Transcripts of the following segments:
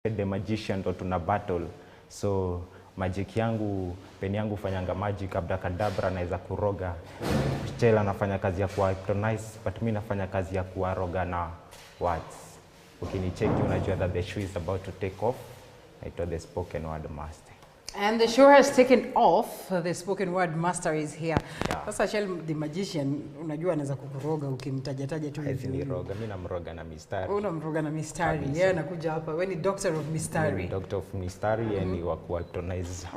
The magician ndo tuna battle. So magic yangu, peni yangu fanyanga magic, abracadabra naweza kuroga. Chela nafanya kazi ya kuwa hypnotize, but mimi nafanya kazi ya kuwaroga na words. Ukinicheki unajua that the show is about to take off. Naitwa the spoken word master. And the show has taken off. The spoken word master is here. Yeah. Sasa Shell the magician, unajua anaweza kukuroga ukimtaja-taja tu hivi. Hizi roga, mimi namroga na mistari. Unamroga na mistari. Yeye anakuja hapa. Wewe ni doctor of mistari. Doctor of mistari and wa kuhypnotize.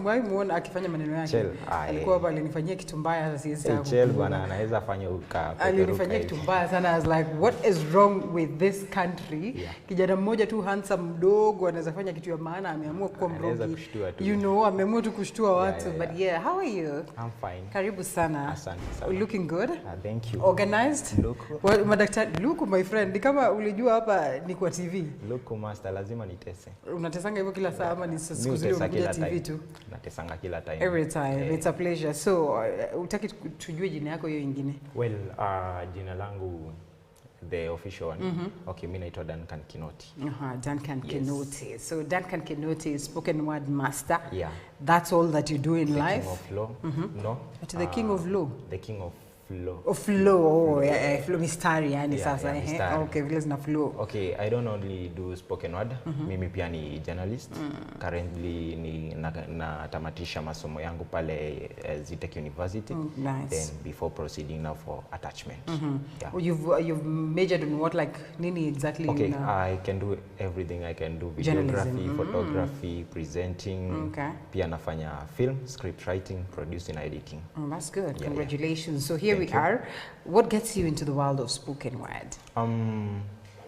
Wewe muone akifanya maneno yake. Chel, alikuwa hapa alinifanyia kitu mbaya sasa siwezi Chel bwana anaweza fanya uka. Alinifanyia kitu mbaya sana. I was like, what is wrong with this country? Yeah. Kijana mmoja tu handsome mdogo anaweza fanya kitu ya maana, ameamua kuwa mrogi. You know, ameamua tu kushtua watu. But yeah, how are you? I'm fine. Karibu sana. Asante sana. Looking good? Thank you. Organized? Look. Well, madaktari, look my friend, ni kama ulijua hapa ni kwa TV. Look master, lazima nitese. Unatesanga hivyo kila saa ama ni siku zile unakuja TV tu? Natesanga kila time. Every time. It's a pleasure. So, utaki tujue jina yako hiyo ingine? Well, jina langu the official one. Okay, mimi naitwa Duncan Kinoti. Duncan Kinoti. So Duncan Kinoti is spoken word master. Yeah. That's all that you do in life? The king of law. No. But the king of law? The king of flow. Oh, flow. Oh, yeah, flow mistari yani sasa. Mistari. Okay, vile zina flow. Okay, I don't only do spoken word. Mimi pia ni journalist. Currently ni natamatisha masomo yangu pale Zitech University. Nice. Then before proceeding now for attachment. Yeah. You've majored in what, like nini exactly? Okay, I can do everything. I can do videography, photography, presenting. Okay. Pia nafanya film, script writing, producing, editing. Oh, that's good. Yeah, congratulations. So here Thank we are. What gets you into the world of spoken word?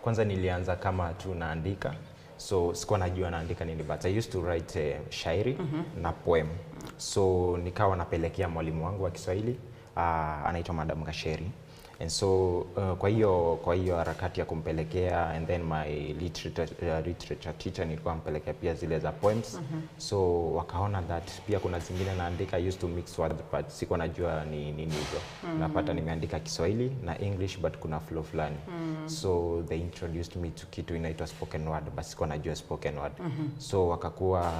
Kwanza nilianza kama tu naandika. So sikuwa najua naandika nini, but I used to write shairi na poem. So nikawa napelekea mwalimu wangu wa Kiswahili, anaitwa Madam Gasheri. And so kwa hiyo harakati ya kumpelekea, and then my literature teacher nilikuwa mpelekea pia zile za poems. So wakaona that pia kuna zingine naandika. I used to mix words but sikuwa najua ni nini hizo. Napata nimeandika Kiswahili na English but kuna flow fulani. So they introduced me to kitu inaitwa spoken word, but sikuwa najua spoken word. So wakakuwa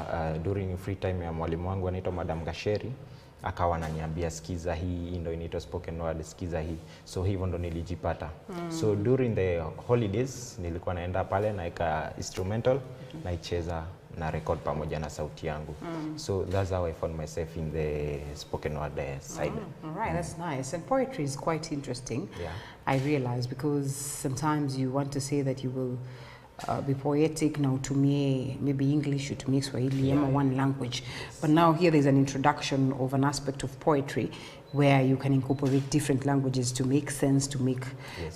during free time ya mwalimu wangu anaitwa Madam Gasheri, akawa ananiambia sikiza hii ndio inaitwa spoken word, sikiza hii. So hivyo ndo nilijipata. So during the holidays nilikuwa naenda pale naeka instrumental naicheza na record pamoja na sauti yangu. So that's how I found myself in the spoken word side. All right, that's nice. And poetry is quite interesting. Yeah. I realize, because sometimes you want to say that you will be poetic na utumie maybe English, utumie Swahili, ama one language. But now here there's an introduction of an aspect of poetry where you can incorporate different languages to make sense, to make,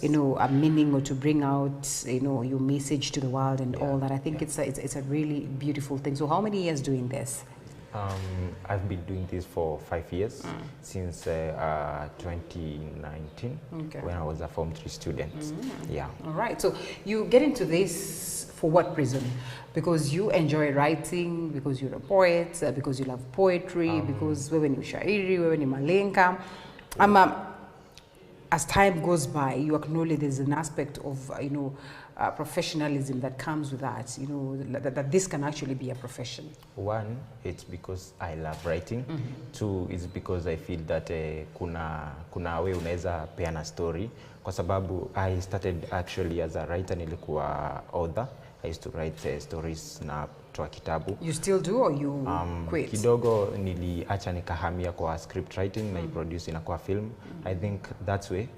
you know, a meaning, or to bring out, you know, your message to the world and all that. I think it's a really beautiful thing. So how many years doing this? I've been doing this for 5 years, since 2019, when I was a Form 3 student. Yeah. All right. So you get into this for what reason? Because you enjoy writing, because you're a poet, because you love poetry, because wewe ni mshairi, wewe ni malenga. As time goes by, you acknowledge there's an aspect of, you know, professionalism that comes with that, you know, that this can actually be a profession. One, it's because I love writing. Two, it's because I feel that kuna way unaweza peana story. Kwa sababu I started actually as a writer, nilikuwa author. I used to write stories na toa kitabu. You still do, or you quit? Kidogo niliacha nikahamia kwa script writing na produce inakuwa film. I think that's way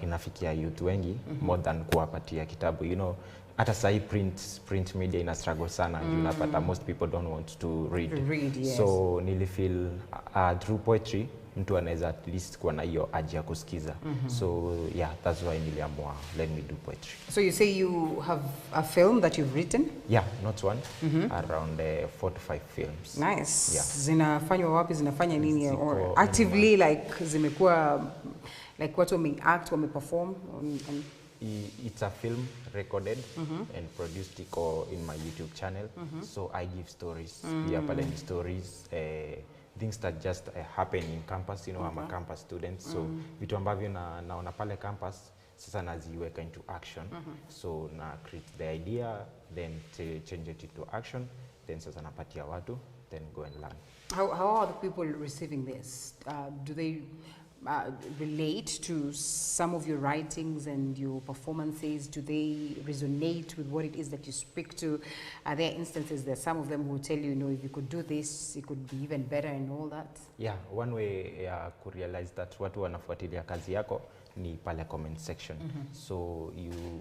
inafikia youth wengi more than kuwapatia kitabu. You know, hata sahi print media ina struggle sana. Unapata most people don't want to read. Yes. So nilifeel through poetry mtu anaweza at least kuwa na hiyo haja ya kusikiza. So yeah, that's why niliamua let me do poetry. So you say you have a film that you've written? Yeah, not one. Around 4 to 5 films. Nice. Yeah. Zinafanywa wapi, zinafanya nini? Or actively like zimekuwa like watu wame-act, wame-perform? It's a film recorded and produced in my YouTube channel. So I give stories. Pia pale ni stories, things that just happen in campus. You know, I'm a campus student. So vitu ambavyo naona pale campus sasa naziweka into action. So na create the idea, then change it into action, then sasa napatia watu, then go and learn. How are the people receiving this? Do they relate to some of your writings and your performances? Do they resonate with what it is that you speak to? Are there instances that some of them who tell you, if you could do this, it could be even better and all that? Yeah, one way to realize that watu wanafuatilia kazi yako ni pale comment section. So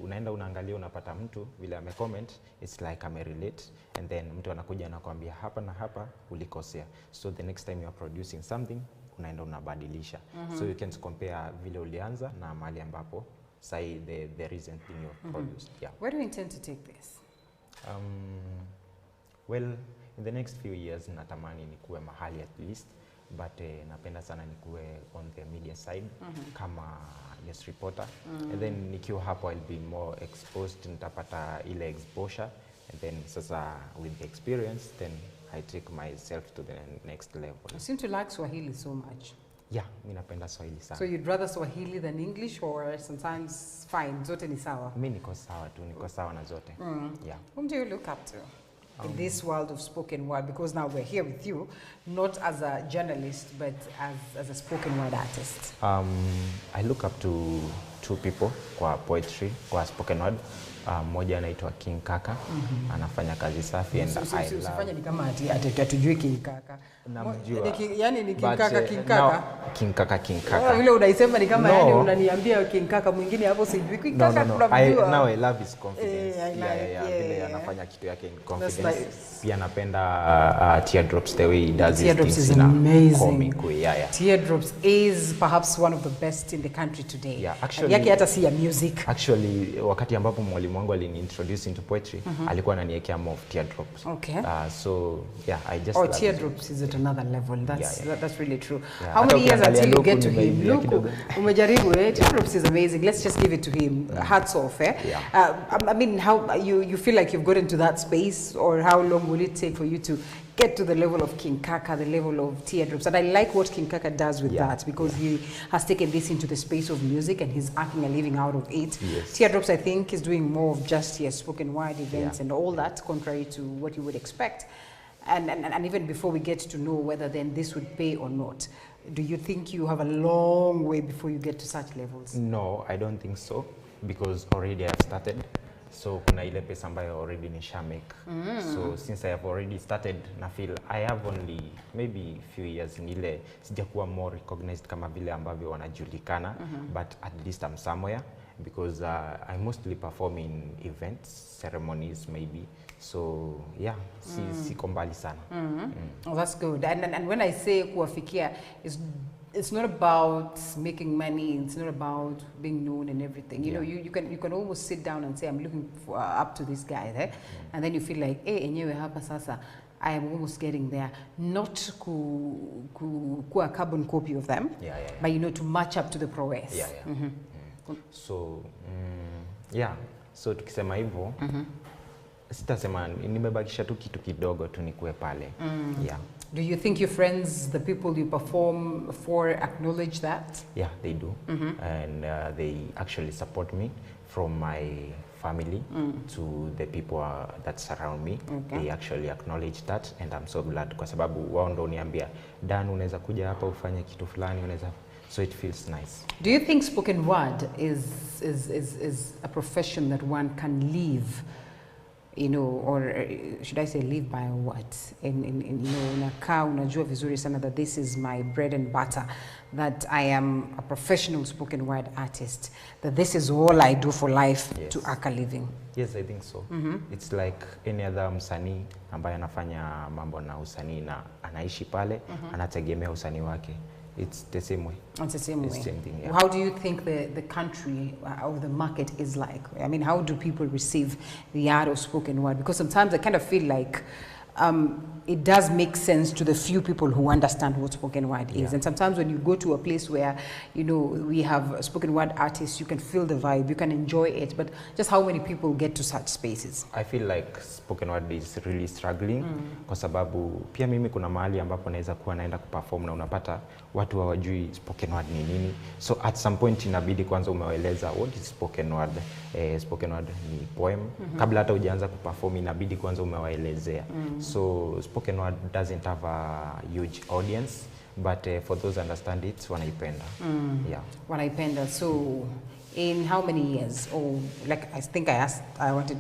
unaenda unaangalia, unapata mtu vile amecomment, it's like amerelate, and then mtu anakuja anakuambia hapa na hapa ulikosea. So the next time you are producing something, unaenda unabadilisha. So you can compare vile ulianza na mahali ambapo say the recent thing you produced. Yeah. Where do you intend to take this? Well, in the next few years natamani nikuwe mahali at least, but napenda sana nikuwe on the media side kama yes reporter, and then nikiwa hapo I'll be more exposed, nitapata ile exposure, and then sasa with the experience then I take myself to the next level. You seem to like Swahili so much. Yeah, mimi napenda Swahili sana. So you'd rather Swahili than English, or sometimes fine, zote ni sawa? Mimi niko sawa tu, niko sawa na zote. Yeah. Whom do you look up to in this world of spoken word? Because now we're here with you, not as a journalist, but as a spoken word artist. I look up to two people kwa poetry, kwa spoken word. Mmoja anaitwa King Kaka, anafanya kazi safi, and I love. Usifanye ni kama atujui King Kaka. Namjua. Yani ni King Kaka, King Kaka. King Kaka. Vile unaisema ni kama yani unaniambia King Kaka mwingine hapo sijui King Kaka tunamjua. Now I love his confidence. Vile anafanya kitu yake in confidence. Pia napenda Teardrops, the way he does his Teardrops things is amazing. comic way. Teardrops is perhaps one of the best in the country today. Yeah, actually, yake hata si ya music. Actually, wakati ambapo mwalimu wangu aliniintroduce into poetry, alikuwa ananiwekea more of Teardrops. Okay. So yeah, I just love Teardrops is at another level. That's really true. Yeah. How many years until you get to him? Look, umejaribu Teardrops is amazing. Let's just give it to him. Hats off, eh? Yeah. I mean, how you feel like you've gotten to that space, or how long will it take for you to get to the level of King Kaka, the level of Teardrops? And I like what King Kaka does with that, because he has taken this into the space of music and he's making a living out of it. Yes. Teardrops, I think, is doing more of just spoken word events and all that, contrary to what you would expect. And even before we get to know whether then this would pay or not, do you think you have a long way before you get to such levels? No, I don't think so, because already I've started. So kuna ile pesa ambayo already nisha make. So since I have already started, na feel I have only maybe few years nile sijakuwa more recognized kama vile ambavyo wanajulikana, but at least I'm somewhere, because I mostly perform in events, ceremonies maybe. So yeah, siko mbali sana. Oh, that's good. And when I say kuwafikia, it's not about making money. It's not about being known and everything. You know, you can almost sit down and say, I'm looking up to this guy there, and then you feel like, hey, enyewe hapa sasa, I am almost getting there. Not ku a carbon copy of them, but to match up to the prowess. So so tukisema hivyo, sitasema nimebakisha tu kitu kidogo tu nikuwe pale. Do you think your friends, the people you perform for, acknowledge that? Yeah, they do. And they actually support me, from my family to the people that surround me. They actually acknowledge that, and I'm so glad, kwa sababu wao ndo uniambia, Dan, unaweza kuja hapa ufanye kitu fulani, unaweza. So it feels nice. Do you think spoken word is a profession that one can live, or should I say live by, or what? Unakaa unajua vizuri sana that this is my bread and butter, that I am a professional spoken word artist, that this is all I do for life to earn a living? Yes, I think so. It's like any other msanii ambaye anafanya mambo na usanii na anaishi pale, anategemea usanii wake. It's the same way. It's the same way. Same thing, yeah. How do you think the country or the market is like? I mean, how do people receive the art of spoken word? Because sometimes I kind of feel like it does make sense to the few people who understand what spoken word is. Yeah. And sometimes when you go to a place where, you know, we have spoken word artists, you can feel the vibe, you can enjoy it, but just how many people get to such spaces? I feel like spoken word is really struggling kwa sababu pia mimi kuna mahali ambapo naweza kuwa naenda kuperform na unapata watu hawajui spoken word ni nini. So at some point inabidi kwanza umewaeleza what is spoken word. Spoken word ni poem. Kabla hata hujaanza kuperform inabidi kwanza umewaelezea. So spoken word doesn't have a huge audience, but for those understand it, wanaipenda. Yeah. Wanaipenda. So in how many years, or like I think I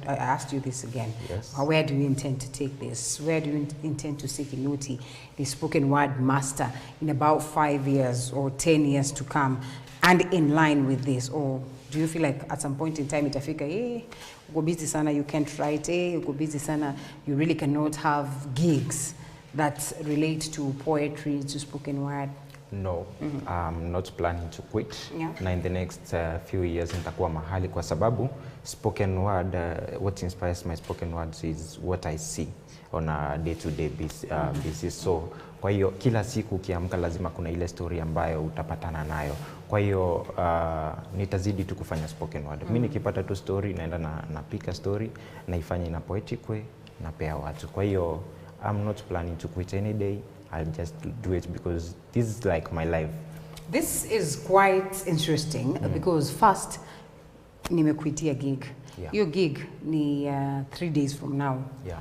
asked you this again. Yes. Where do you intend to take this? Where do you intend to see Kinoti, the spoken word master, in about 5 years or 10 years to come, and in line with this? Or do you feel like at some point in time itafika, uko busy sana, you can't write, uko busy sana, you really cannot have gigs that relate to poetry, to spoken word? No, I'm not planning to quit. Yeah. Na in the next few years nitakuwa mahali kwa sababu spoken word, what inspires my spoken words is what I see on a day-to-day basis. So kwa hiyo kila siku ukiamka lazima kuna ile story ambayo utapatana nayo. Kwa hiyo nitazidi tu kufanya spoken word. Mimi nikipata tu story naenda napika story naifanya ina poetic way napea watu. Kwa hiyo I'm not planning to quit any day. I'll just do it because this is like my life. This is quite interesting because first, nimekuitia gig. Yeah. Your gig ni 3 days from now. Yeah.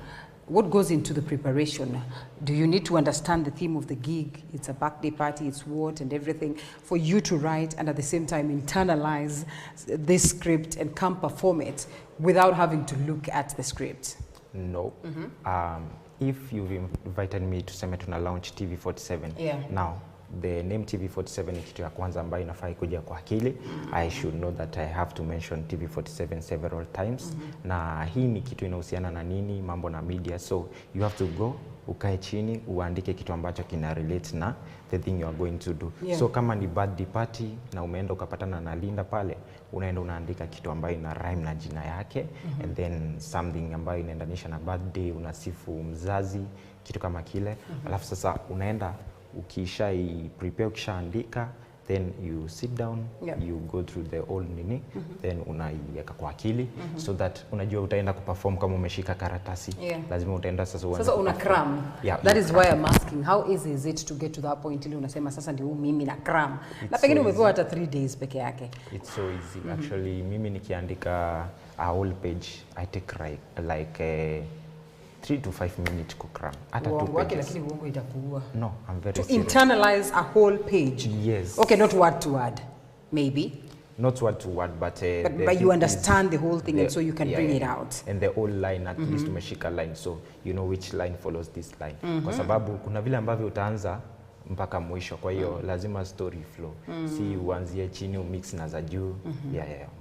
What goes into the preparation? Do you need to understand the theme of the gig? It's a birthday party, it's what and everything, for you to write and at the same time internalize this script and come perform it without having to look at the script? No. If you've invited me to Seme tuna launch TV47, Yeah. now the name TV47 ni kitu ya kwanza ambayo inafaa kuja kwa akili. I should know that I have to mention TV47 several times. Na hii ni kitu inahusiana na nini, mambo na media. So you have to go, ukae chini, uandike kitu ambacho kina relate na the thing you are going to do. Yeah. So kama ni birthday party na umeenda ukapatana na Linda pale, unaenda unaandika kitu ambayo ina rhyme na jina yake, and then something ambayo inaendanisha na birthday, unasifu mzazi, kitu kama kile. Alafu sasa unaenda prepare, ukishaandika, then you sit down, Yeah. you go through the old nini, then unaiweka kwa akili, so that unajua utaenda kuperform kama umeshika karatasi. Yeah. Lazima utaenda sasa Sasa una cram. Yeah, That is why I'm asking, how easy is it to get to that point ili unasema sasa ndio mimi na cram? Na pengine so umepewa hata 3 days peke yake. It's so easy. Actually, mimi nikiandika a whole page, I take like 3 to 5 minutes to cram. Hata 2 pages. Lakini uongo itakuua. No, I'm very To serious. internalize a whole page. Yes. Okay, not word to word, maybe. Not word to word, but But you understand the whole thing, and so you can bring it out. And the whole line, at least umeshika line, so you know which line follows this line. Kwa sababu kuna vile ambavyo utaanza mpaka mwisho, kwa hiyo lazima story flow. Si uanzie chini umix na za juu,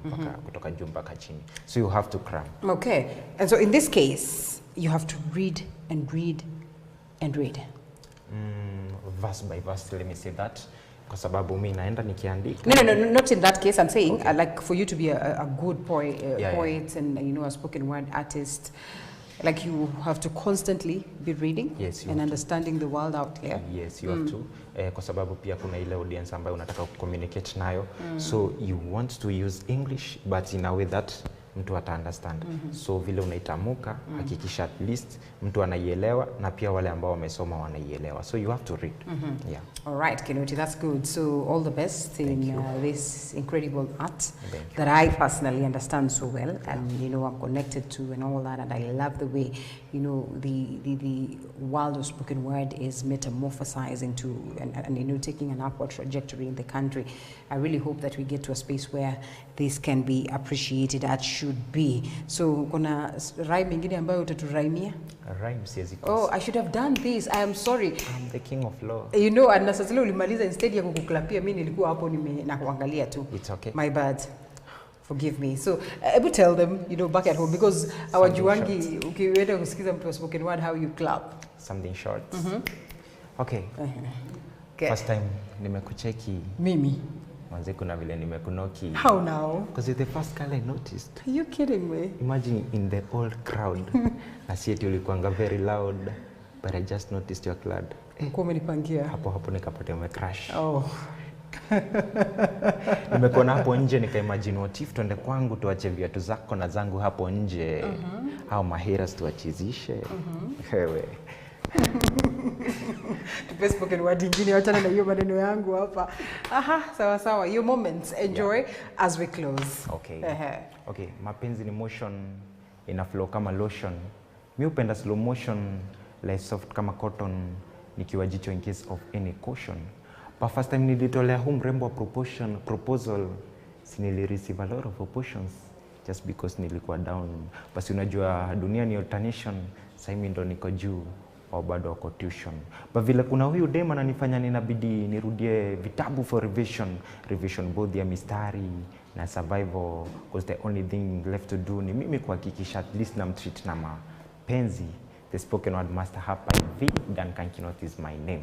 mpaka kutoka juu mpaka chini. So you have to cram. Okay, and so in this case, you have to read and read and read. Verse by verse, let me say that. Kwa sababu mimi naenda nikiandika. No, not in that case. I'm saying, like, for you to be a good poet and, you know, a spoken word artist, like, you have to constantly be reading, yes, and understanding the world out here. Yes, you have to. Kwa sababu pia kuna ile audience ambayo unataka communicate nayo. So you want to use English, but in a way that mtu ata understand. So vile unaitamuka, hakikisha at least mtu anaielewa na pia wale ambao wamesoma wanaielewa. So you have to read. Yeah. All right, Kinoti, that's good. So all the best in this incredible art that I personally understand so well, and you know I'm connected to and all that, and I love the way, you know, the world of spoken word is metamorphosizing to and you know, taking an upward trajectory in the country. I really hope that we get to a space where this can be appreciated as should be. So kuna rhyme ingine ambayo utaturaimia? Rhyme siwezi kosa. Oh, I should have done this. I am sorry. I'm the king of law. You know, and sasa zile ulimaliza, instead ya kukuklapia, mimi nilikuwa hapo na kuangalia tu. It's okay. My bad. Forgive me. So, able tell them, you know, back at home, because our juangi, ukiweza kusikiza mtu wa spoken word, how you clap. Something short. Okay. Okay. First time nimekucheki. Mimi. Manze kuna vile nimekunoki. How now? Because you're the first girl I noticed. Are you kidding me? Imagine in the whole crowd. Asieti ulikuanga very loud, but I just noticed your clad. Kwa umenipangia. Hapo nikapata umecrash. Oh. Nimekuona hapo nje nikaimagine what if tuende kwangu tuache viatu zako na zangu hapo nje. Hao maheras tuachizishe. Wewe. Spoken word ingine, wachana na hiyo maneno yangu hapa. Aha, sawa sawa. Your moments, enjoy as we close. Okay. Okay, mapenzi ni motion, ina flow kama lotion. Mi upenda slow motion, like soft kama cotton, nikiwa jicho in case of any caution. But first time nilitolea huu mrembo proposal, si nilireceive a lot of oppositions just because nilikuwa down. Basi unajua dunia ni alternation, sasa mimi ndo niko juu au bado wako tuition. But vile kuna huyu dem ananifanya ninabidi nirudie vitabu for revision both ya mistari na survival, because the only thing left to do ni mimi kuhakikisha at least namtreat na mapenzi. The spoken word master hapa hivi, Dan Kankinot is my name.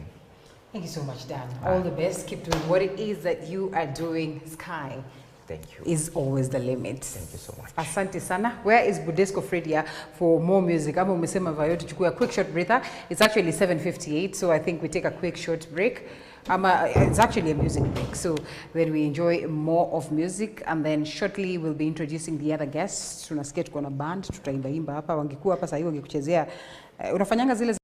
Thank you so much, Dan. All the best. Keep doing what it is that you are doing. Sky Thank you. is always the limit. Thank you so much. Asante sana. Where is Budesco Fredia for more music? Ama umesema vayo tuchukue a quick short breather. It's actually 7:58, so I think we take a quick short break. It's actually a music break, so then we enjoy more of music, and then shortly we'll be introducing the other guests. Tunasikia tuko na band, tutaimba hapa, wangekuwa hapa sasa hivi wangekuchezea. Unafanyanga zile